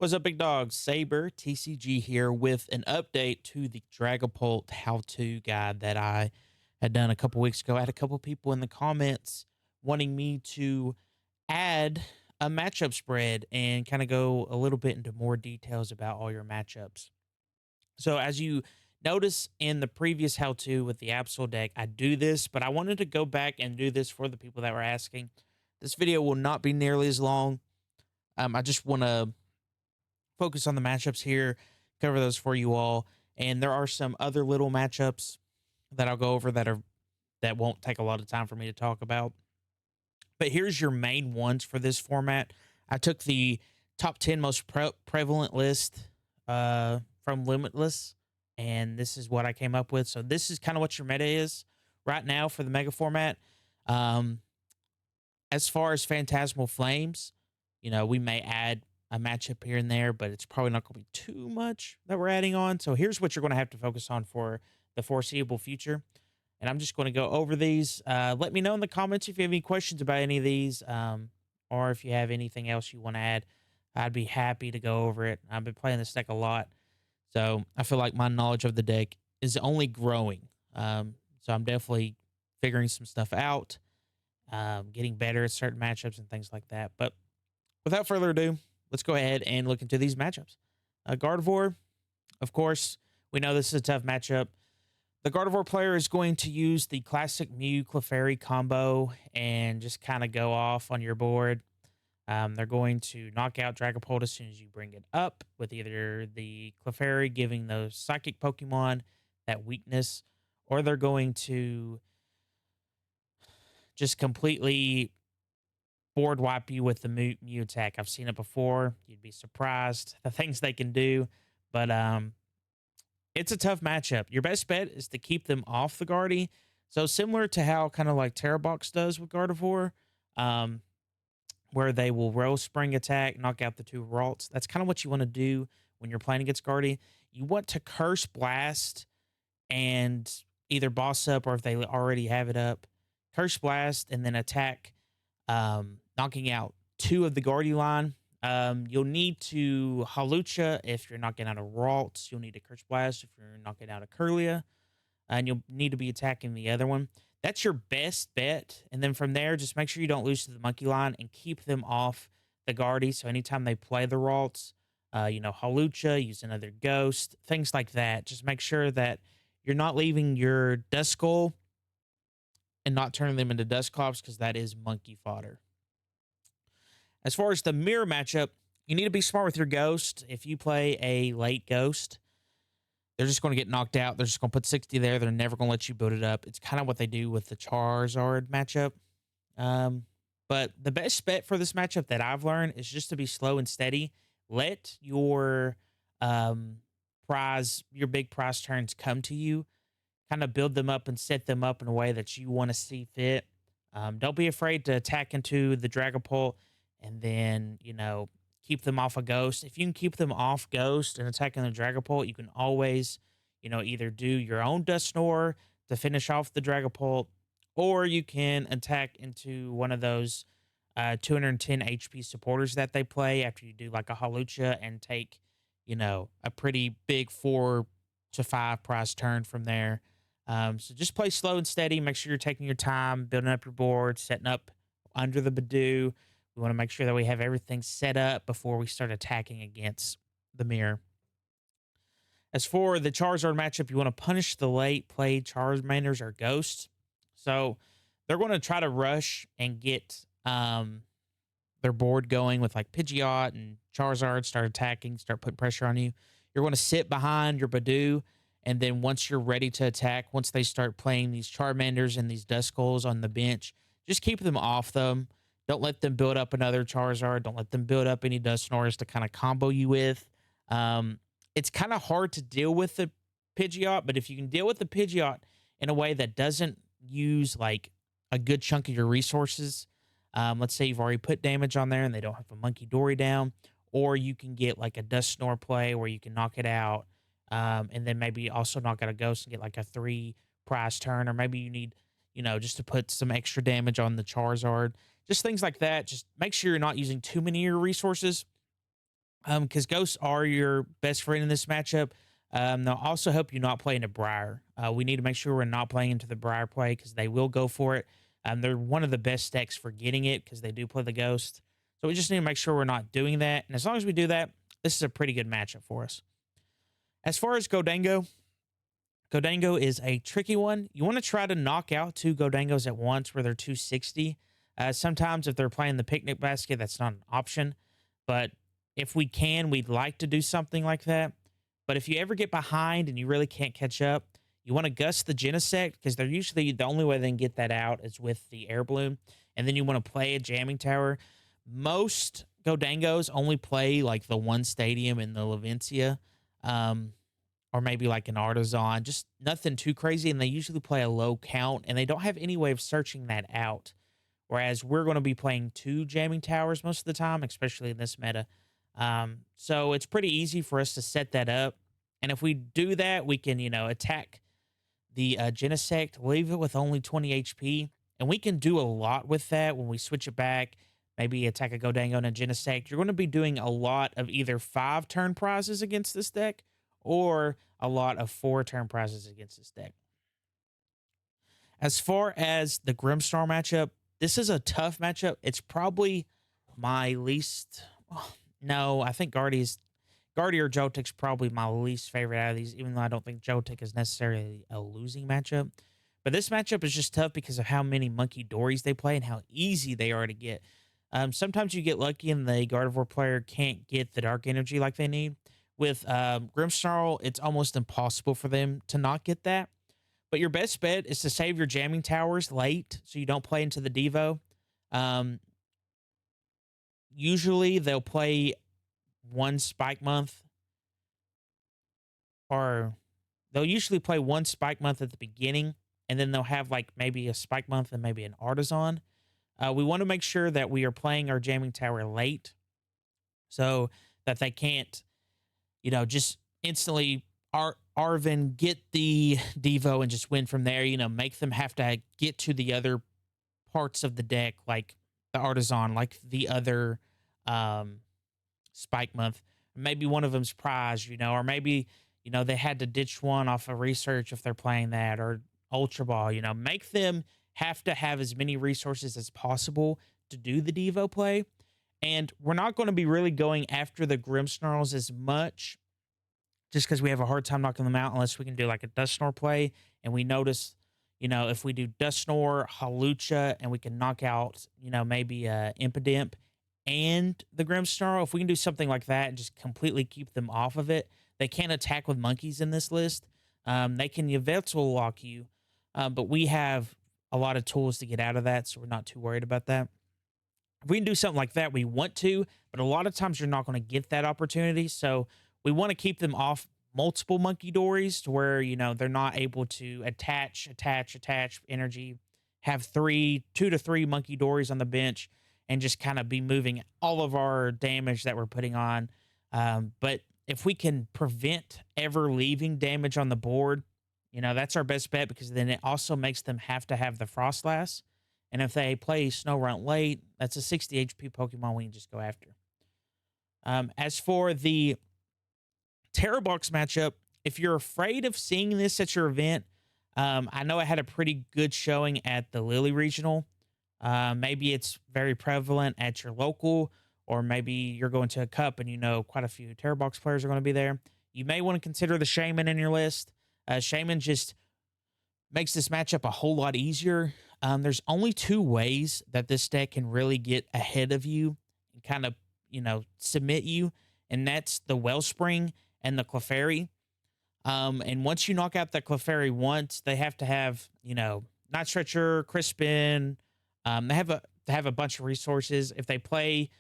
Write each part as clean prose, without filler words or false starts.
What's up, big dog? Saber TCG here with an update to the Dragapult how-to guide that I had done a couple weeks ago. I had a couple people in the comments wanting me to add a matchup spread and kind of go a little bit into more details about all your matchups. So as you notice in the previous how-to with the Absol deck, I do this, but I wanted to go back and do this for the people that were asking. This video will not be nearly as long. I just want to focus on the matchups here, cover those for you all. And there are some other little matchups that I'll go over that won't take a lot of time for me to talk about. But here's your main ones for this format. I took the top 10 most prevalent list from Limitless, and this is what I came up with. So this is kind of what your meta is right now for the mega format. Um, as far as Phantasmal Flames, we may add a matchup here and there, but it's probably not going to be too much that we're adding on. So here's what you're going to have to focus on for the foreseeable future. And I'm just going to go over these. Let me know in the comments if you have any questions about any of these, or if you have anything else you want to add. I'd be happy to go over it. I've been playing this deck a lot, so I feel like my knowledge of the deck is only growing. So I'm definitely figuring some stuff out, getting better at certain matchups and things like that. But without further ado, let's go ahead and look into these matchups. Gardevoir, of course, we know this is a tough matchup. The Gardevoir player is going to use the classic Mew Clefairy combo and just kind of go off on your board. They're going to knock out Dragapult as soon as you bring it up with either the Clefairy giving those psychic Pokemon that weakness, or they're going to just completely board wipe you with the Mew attack. I've seen it before. You'd be surprised the things they can do, but it's a tough matchup. Your best bet is to keep them off the Guardy. So similar to how kind of like Terapagos does with Gardevoir, where they will Rose Spring attack, knock out the two Ralts. That's kind of what you want to do when you're playing against Guardy. You want to Curse Blast and either boss up, or if they already have it up, Curse Blast and then attack, knocking out two of the Guardy line. You'll need to Halucha if you're knocking out a Ralts. You'll need to Curse Blast if you're knocking out a Curlia. And you'll need to be attacking the other one. That's your best bet. And then from there, just make sure you don't lose to the monkey line and keep them off the Guardy. So anytime they play the Ralts, Halucha, use another Ghost, things like that. Just make sure that you're not leaving your Duskull and not turning them into Dusclops, because that is monkey fodder. As far as the mirror matchup, you need to be smart with your Ghost. If you play a late Ghost, they're just going to get knocked out. They're just going to put 60 there. They're never going to let you build it up. It's kind of what they do with the Charizard matchup. But the best bet for this matchup that I've learned is just to be slow and steady. Let your your big prize turns come to you. Kind of build them up and set them up in a way that you want to see fit. Don't be afraid to attack into the Dragapult and then, keep them off a Ghost. If you can keep them off Ghost and attacking the Dragapult, you can always, either do your own Dusknoir to finish off the Dragapult, or you can attack into one of those 210 HP supporters that they play after you do like a Halucha and take, a pretty big 4 to 5 prize turn from there. So just play slow and steady. Make sure you're taking your time, building up your board, setting up under the Badoo. We want to make sure that we have everything set up before we start attacking against the mirror. As for the Charizard matchup, you want to punish the late play Charmanders or Ghosts. So they're going to try to rush and get their board going with like Pidgeot and Charizard, start attacking, start putting pressure on you. You're going to sit behind your Badoo, and then once you're ready to attack, once they start playing these Charmanders and these Duskulls on the bench, just keep them off them. Don't let them build up another Charizard. Don't let them build up any Dusknoirs to kind of combo you with. It's kind of hard to deal with the Pidgeot, but if you can deal with the Pidgeot in a way that doesn't use like a good chunk of your resources, let's say you've already put damage on there and they don't have a Monkey Dory down, or you can get like a Dusknoir play where you can knock it out, and then maybe also knock out a Ghost and get like a 3 prize turn, or maybe you need, just to put some extra damage on the Charizard. Just things like that. Just make sure you're not using too many of your resources. because ghosts are your best friend in this matchup. They'll also help you not play into Briar. We need to make sure we're not playing into the Briar play because they will go for it. They're one of the best decks for getting it because they do play the ghost. So we just need to make sure we're not doing that. And as long as we do that, this is a pretty good matchup for us. As far as Gholdengo, Gholdengo is a tricky one. You want to try to knock out 2 Gholdengos at once where they're 260. Sometimes if they're playing the picnic basket, that's not an option. But if we can, we'd like to do something like that. But if you ever get behind and you really can't catch up, you want to gust the Genesect because they're usually the only way they can get that out is with the Air Balloon. And then you want to play a Jamming Tower. Most Gholdengos only play like the one stadium in the Lavencia, or maybe like an Artisan, just nothing too crazy. And they usually play a low count and they don't have any way of searching that out. Whereas we're going to be playing 2 Jamming Towers most of the time, especially in this meta. So it's pretty easy for us to set that up. And if we do that, we can, attack the Genesect, leave it with only 20 HP. And we can do a lot with that when we switch it back. Maybe attack a Gholdengo and a Genesect. You're going to be doing a lot of either 5 turn prizes against this deck or a lot of 4 turn prizes against this deck. As far as the Grimmsnarl matchup, this is a tough matchup. It's probably my least... No, I think Guardy or Joltic's probably my least favorite out of these, even though I don't think Joltic is necessarily a losing matchup. But this matchup is just tough because of how many Monkey Dories they play and how easy they are to get. Sometimes you get lucky and the Gardevoir player can't get the Dark Energy like they need. With Grimmsnarl, it's almost impossible for them to not get that. But your best bet is to save your Jamming Towers late so you don't play into the Devo. Usually they'll play 1 Spike Month, or they'll usually play 1 Spike Month at the beginning, and then they'll have like maybe a Spike Month and maybe an Artisan. We want to make sure that we are playing our Jamming Tower late so that they can't, just instantly Arven get the Devo and just win from there, make them have to get to the other parts of the deck, like the Artisan, like the other Spike Month. Maybe one of them's prize, or maybe, they had to ditch one off of research if they're playing that, or Ultra Ball, make them have to have as many resources as possible to do the Devo play. And we're not going to be really going after the Grimmsnarls as much just because we have a hard time knocking them out unless we can do like a Dusknoir play. And we notice, if we do Dusknoir, Hawlucha, and we can knock out, maybe Impidimp and the Grimmsnarl, if we can do something like that and just completely keep them off of it, they can't attack with monkeys in this list. They can Yveltal lock you, but we have a lot of tools to get out of that, so we're not too worried about that. If we can do something like that, we want to, but a lot of times you're not going to get that opportunity, so we want to keep them off multiple Monkey Dories to where, they're not able to attach energy, have 2 to 3 Monkey Dories on the bench, and just kind of be moving all of our damage that we're putting on. But if we can prevent ever leaving damage on the board, that's our best bet, because then it also makes them have to have the Frostlass. And if they play Snorunt late, that's a 60 HP Pokemon we can just go after. As for the Terapagos matchup, if you're afraid of seeing this at your event, I know I had a pretty good showing at the Lily Regional. Maybe it's very prevalent at your local, or maybe you're going to a cup and quite a few Terapagos players are going to be there. You may want to consider the Shaman in your list. Shaman just makes this matchup a whole lot easier. There's only 2 ways that this deck can really get ahead of you and kind of, submit you, and that's the Wellspring and the Clefairy. And once you knock out the Clefairy once, they have to have, Night Stretcher, Crispin. They have a bunch of resources. If they play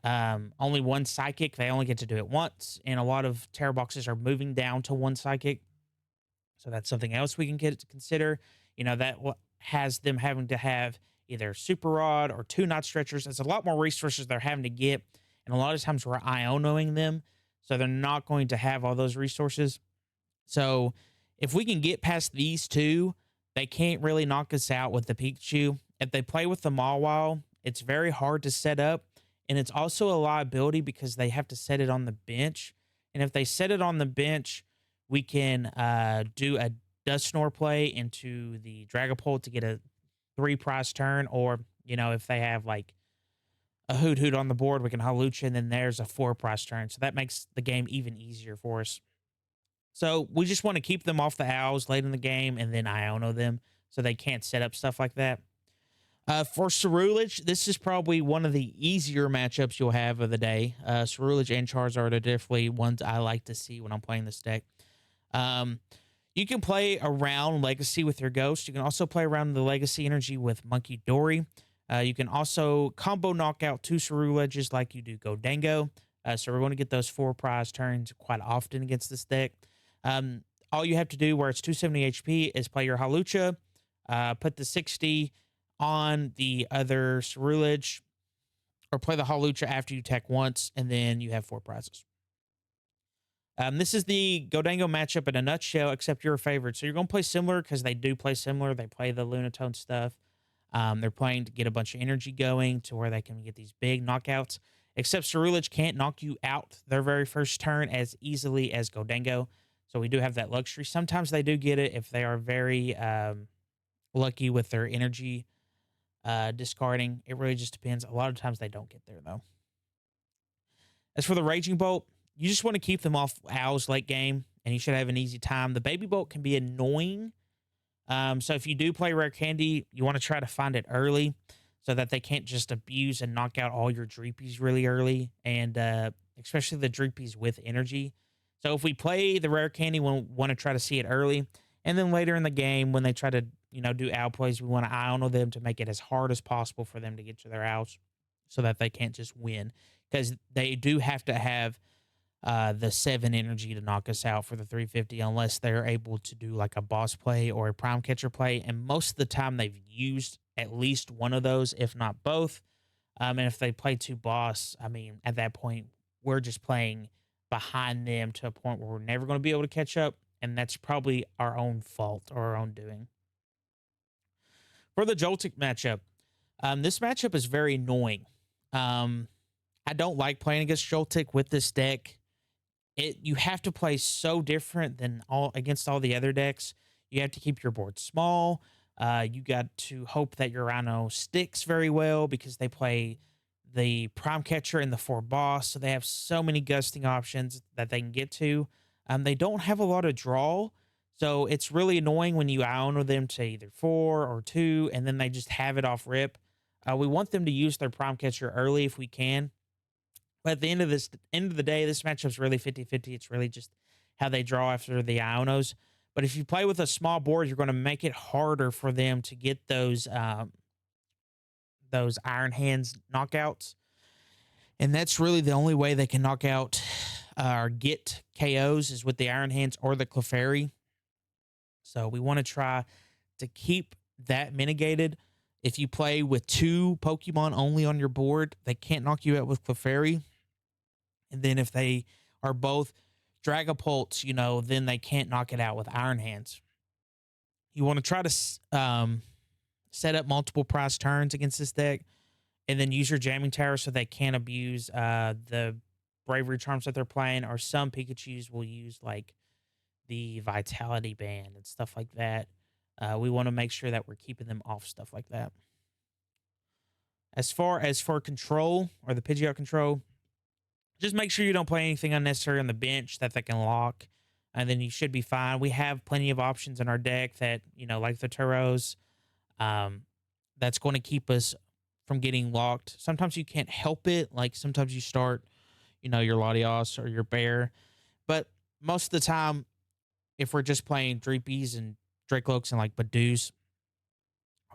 only 1 Psychic, they only get to do it once. And a lot of Terraboxes are moving down to 1 Psychic. So that's something else we can get to consider. That has them having to have either Super Rod or 2 Night Stretchers. It's a lot more resources they're having to get. And a lot of times we're Ionoing them, so they're not going to have all those resources. So if we can get past these 2, they can't really knock us out with the Pikachu. If they play with the Mawile, it's very hard to set up and it's also a liability because they have to set it on the bench. And if they set it on the bench, we can do a Dusknoir play into the Dragapult to get a 3 prize turn, or if they have like a Hoot Hoot on the board, we can Hawlucha, and then there's a 4 prize turn. So that makes the game even easier for us. So we just want to keep them off the owls late in the game and then Iono them so they can't set up stuff like that. For Ceruledge, this is probably one of the easier matchups you'll have of the day. Ceruledge and Charizard are definitely ones I like to see when I'm playing this deck. You can play around Legacy with your Ghost. You can also play around the Legacy energy with Monkey Dory. You can also combo knockout 2 Ceruledges like you do Gholdengo. So we're going to get those 4 prize turns quite often against this deck. All you have to do where it's 270 HP is play your Hawlucha, put the 60 on the other Ceruledge, or play the Hawlucha after you attack once, and then you have 4 prizes. This is the Gholdengo matchup in a nutshell, except you're a favorite. So you're going to play similar because they do play similar. They play the Lunatone stuff. They're playing to get a bunch of energy going to where they can get these big knockouts. Except Ceruledge can't knock you out their very first turn as easily as Gholdengo. So we do have that luxury. Sometimes they do get it if they are very lucky with their energy discarding. It really just depends. A lot of times they don't get there, though. As for the Raging Bolt, you just want to keep them off owls late game, and you should have an easy time. The Baby Bolt can be annoying. So if you do play Rare Candy, you want to try to find it early so that they can't just abuse and knock out all your Dreepies really early, and especially the Dreepies with energy. So if we play the Rare Candy, we'll want to try to see it early, and then later in the game when they try to do owl plays, we want to Iono them to make it as hard as possible for them to get to their owls so that they can't just win, because they do have to have the 7 energy to knock us out for the 350 unless they're able to do like a boss play or a prime catcher play. And most of the time they've used at least one of those, if not both. And if they play 2 boss, I mean, at that point, we're just playing behind them to a point where we're never going to be able to catch up. And that's probably our own fault or our own doing. For the Joltic matchup, this matchup is very annoying. I don't like playing against Joltic with this deck. You have to play so different than against all the other decks. You have to keep your board small. You got to hope that your Rhino sticks very well because they play the Prime Catcher and the 4 boss, so they have so many gusting options that they can get to. They don't have a lot of draw, so it's really annoying when you Iono them to either 4 or 2, and then they just have it off rip. We want them to use their Prime Catcher early if we can. But at the end of the day, this matchup's really 50-50. It's really just how they draw after the Ionos. But if you play with a small board, you're going to make it harder for them to get those Iron Hands knockouts. And that's really the only way they can knock out or get KOs is with the Iron Hands or the Clefairy. So we want to try to keep that mitigated. If you play with 2 Pokemon only on your board, they can't knock you out with Clefairy. And then if they are both Dragapults, then they can't knock it out with Iron Hands. You want to try to set up multiple prize turns against this deck, and then use your Jamming Tower so they can't abuse the Bravery Charms that they're playing, or some Pikachus will use like the Vitality Band and stuff like that. We want to make sure that we're keeping them off stuff like that. As far as for control, or the Pidgeot control, just make sure you don't play anything unnecessary on the bench that they can lock, and then you should be fine. We have plenty of options in our deck that, like the Turos, that's going to keep us from getting locked. Sometimes you can't help it. Like sometimes you start, your Latios or your Bear. But most of the time, if we're just playing Dreepies and Dracoloaks and like Badoos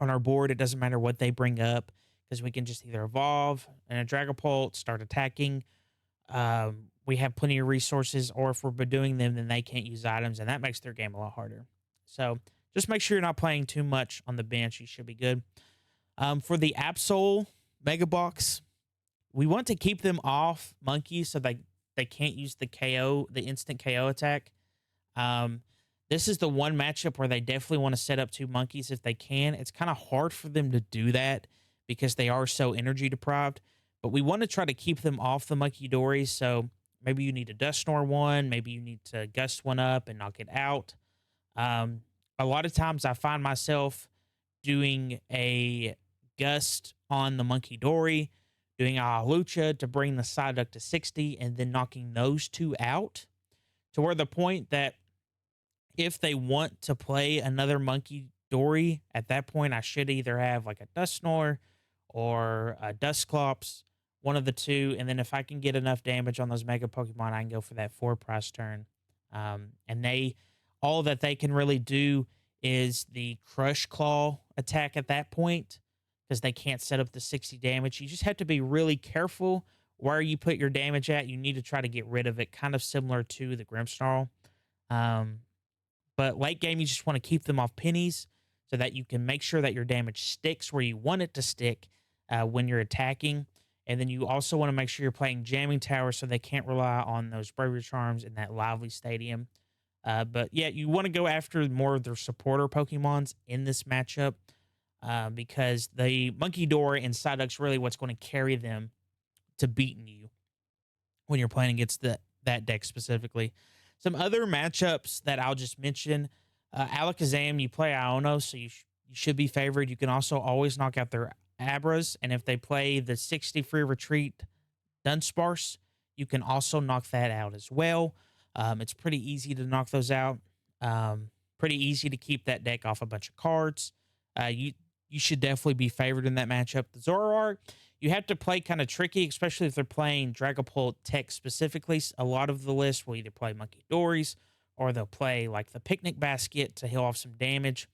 on our board, it doesn't matter what they bring up because we can just either evolve and a Dragapult, start attacking. We have plenty of resources, or if we're Badooing them, then they can't use items, and that makes their game a lot harder. So just make sure you're not playing too much on the bench. You should be good. For the Absol Mega Box, we want to keep them off monkeys so they can't use the instant KO attack. This is the one matchup where they definitely want to set up 2 monkeys if they can. It's kind of hard for them to do that because they are so energy deprived. but we want to try to keep them off the Monkey Dory. So maybe you need to Dusknoir one, maybe you need to Gust one up and knock it out. Um, a lot of times I find myself doing a Gust on the Monkey Dory, doing a Lucha to bring the Psyduck to 60, and then knocking those two out to where the point that if they want to play another Monkey Dory, at that point I should either have like a Dusknoir or a Dusclops, one of the two. And then if I can get enough damage on those Mega Pokemon, I can go for that 4-prize turn. And all that they can really do is the Crush Claw attack at that point because they can't set up the 60 damage. You just have to be really careful where you put your damage at. You need to try to get rid of it, kind of similar to the Grimmsnarl. But late game, you just want to keep them off pennies so that you can make sure that your damage sticks where you want it to stick when you're attacking. And then you also want to make sure you're playing Jamming Tower so they can't rely on those Bravery Charms in that lively stadium. But yeah, you want to go after more of their supporter Pokemons in this matchup because the Monkey Dory and Psyduck's really what's going to carry them to beating you when you're playing against that deck specifically. Some other matchups that I'll just mention, Alakazam, you play Iono, so you should be favored. You can also always knock out their Abras, and if they play the 60 free retreat Dunsparce, you can also knock that out as well. It's pretty easy to knock those out. Pretty easy to keep that deck off a bunch of cards. You should definitely be favored in that matchup. The Zoroark, you have to play kind of tricky, especially if they're playing Dragapult Tech specifically. A lot of the list will either play Monkey Dories or they'll play like the Picnic Basket to heal off some damage.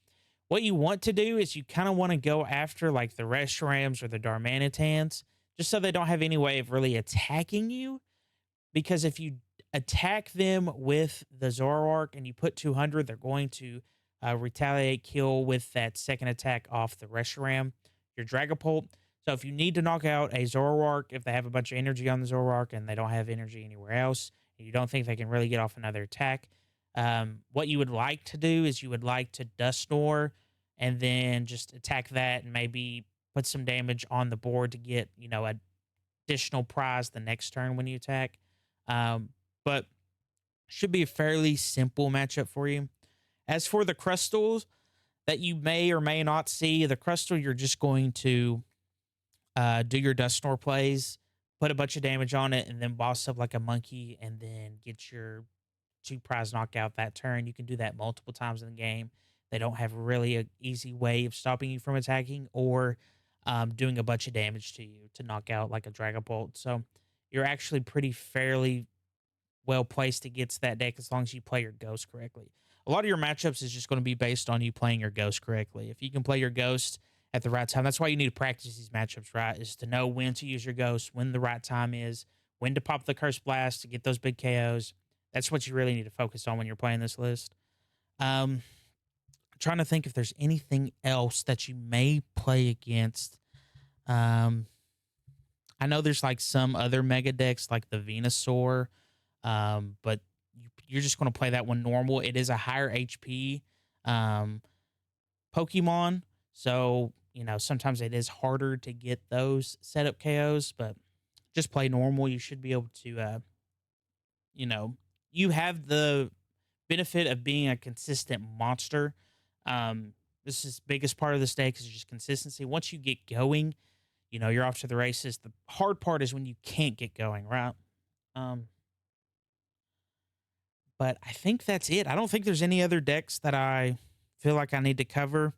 What you want to do is you kind of want to go after like the Reshurams or the Darmanitans, just so they don't have any way of really attacking you. Because if you attack them with the Zoroark and you put 200, they're going to retaliate kill with that second attack off the Reshiram, your Dragapult. So if you need to knock out a Zoroark, if they have a bunch of energy on the Zoroark and they don't have energy anywhere else, and you don't think they can really get off another attack, what you would like to do is you would like to Dusknoir and then just attack that and maybe put some damage on the board to get, additional prize the next turn when you attack. But should be a fairly simple matchup for you. As for the Crustals that you may or may not see, the Crustal, you're just going to do your Dusknoir plays, put a bunch of damage on it, and then boss up like a monkey and then get your 2-prize knockout that turn. You can do that multiple times in the game. They don't have really an easy way of stopping you from attacking or doing a bunch of damage to you to knock out like a Dragapult. So you're actually pretty fairly well placed against that deck as long as you play your Ghost correctly. A lot of your matchups is just going to be based on you playing your Ghost correctly. If you can play your Ghost at the right time, that's why you need to practice these matchups, right? Is to know when to use your Ghost, when the right time is, when to pop the Curse Blast to get those big KOs. That's what you really need to focus on when you're playing this list. I'm trying to think if there's anything else that you may play against. I know there's like some other mega decks like the Venusaur, but you're just going to play that one normal. It is a higher HP Pokemon, so sometimes it is harder to get those setup KOs, but just play normal. You should be able to, you have the benefit of being a consistent monster. This is the biggest part of this deck is just consistency. Once you get going, you're off to the races. The hard part is when you can't get going, right? But I think that's it. I don't think there's any other decks that I feel like I need to cover.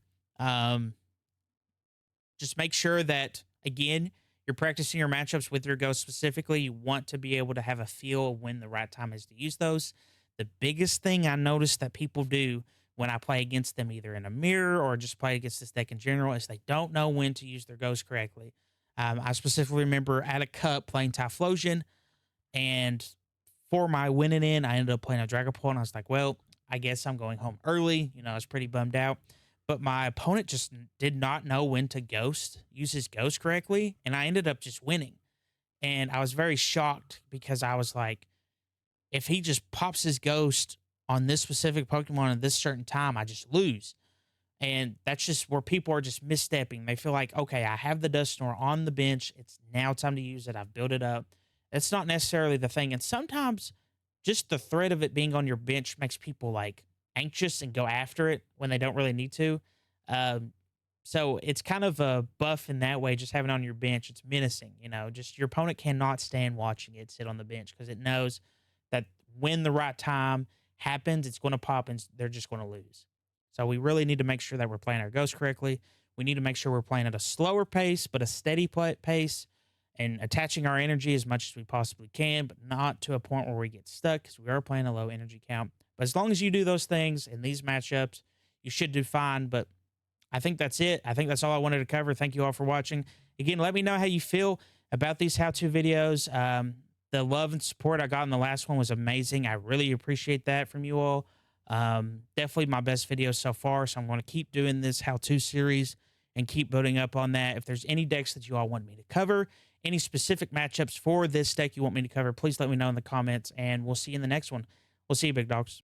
Just make sure that, again, you're practicing your matchups with your Ghost specifically. You want to be able to have a feel of when the right time is to use those. The biggest thing I notice that people do when I play against them, either in a mirror or just play against this deck in general, is they don't know when to use their Ghost correctly. I specifically remember at a cup playing Typhlosion, and for my winning in, I ended up playing a Dragapult, and I was like, well, I guess I'm going home early. I was pretty bummed out. But my opponent just did not know when to use his Ghost correctly, and I ended up just winning. And I was very shocked because I was like, if he just pops his Ghost on this specific Pokemon at this certain time, I just lose. And that's just where people are just misstepping. They feel like, okay, I have the Dusknoir on the bench. It's now time to use it. I've built it up. It's not necessarily the thing. And sometimes just the threat of it being on your bench makes people like anxious and go after it when they don't really need to. Um, so it's kind of a buff in that way, just having it on your bench. It's menacing, you know, just your opponent cannot stand watching it sit on the bench because it knows that when the right time happens, it's going to pop and they're just going to lose. So we really need to make sure that we're playing our ghost correctly. We need to make sure we're playing at a slower pace, but a steady pace and attaching our energy as much as we possibly can, but not to a point where we get stuck because we are playing a low energy count. But as long as you do those things in these matchups, you should do fine. But I think that's it. I think that's all I wanted to cover. Thank you all for watching. Again, let me know how you feel about these how-to videos. The love and support I got in the last one was amazing. I really appreciate that from you all. Definitely my best video so far. So I'm going to keep doing this how-to series and keep building up on that. If there's any decks that you all want me to cover, any specific matchups for this deck you want me to cover, please let me know in the comments, and we'll see you in the next one. We'll see you, big dogs.